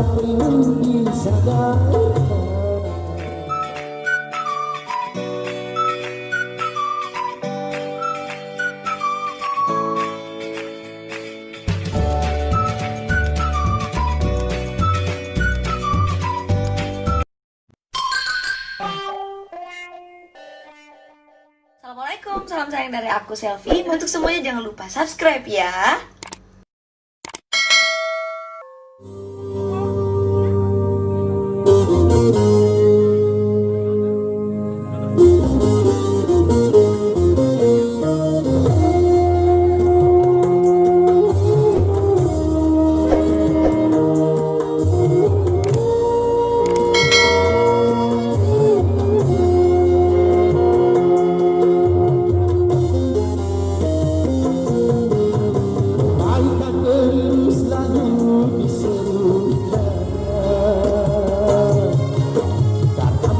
perlu disadarkan. Assalamualaikum, salam sayang dari aku Selfie. Untuk semuanya jangan lupa subscribe ya.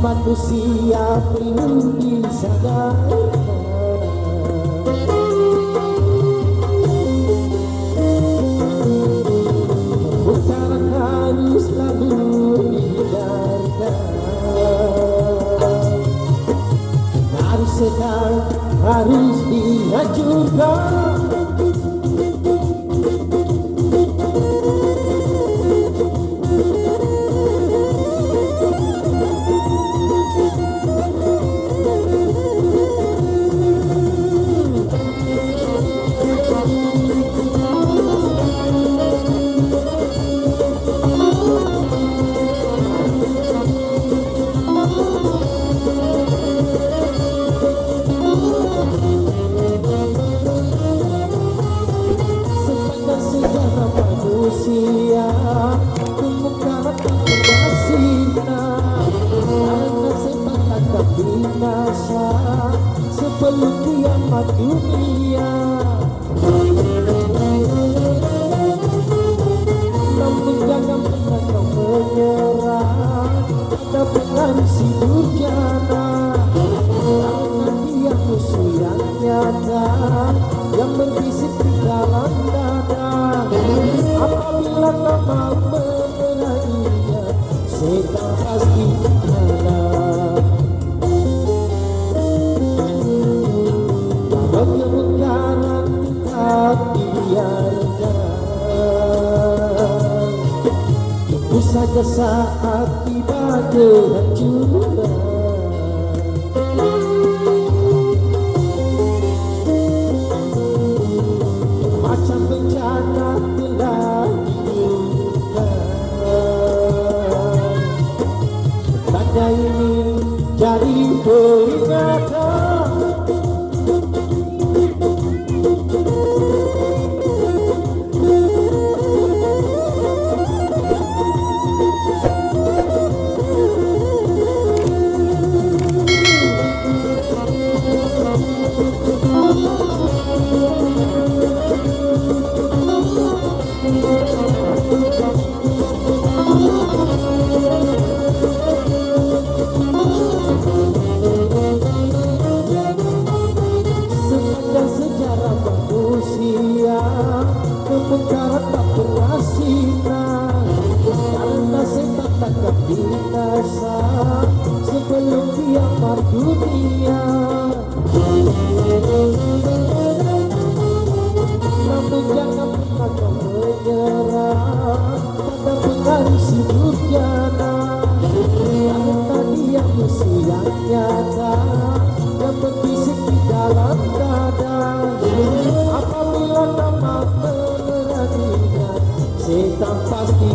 Manusia perlu disadarkan. Bukan harus selalu dihindarkan. Harus sedang, harus dihancurkan. Manusia kemungkaran tak berhasilkan, karena sebab tak binasa sebelum kiamat dunia. Namun jangan pernah kau menyerah pada pengaruh si durjana, karena dia musuh yang nyata yang berbisik di dalam dada. Apabila kau mau meneranginya, setan pasti kalah. Kemungkaran tetap dibiarkan, tunggu saja saat tiba kehancuran. Macam bencana telah diumumkan, tanda ini jadi peringatan. Sejarah manusia kemungkaran tak berhasilkan, karena setan takkan binasa sebelum kiamat dunia. Namun jangan pernah kau menyerah pada pengaruh si durjana, karena dia musuh yang nyata yang berbisik di dalam dada. Apabila kau mau meneranginya, setan pasti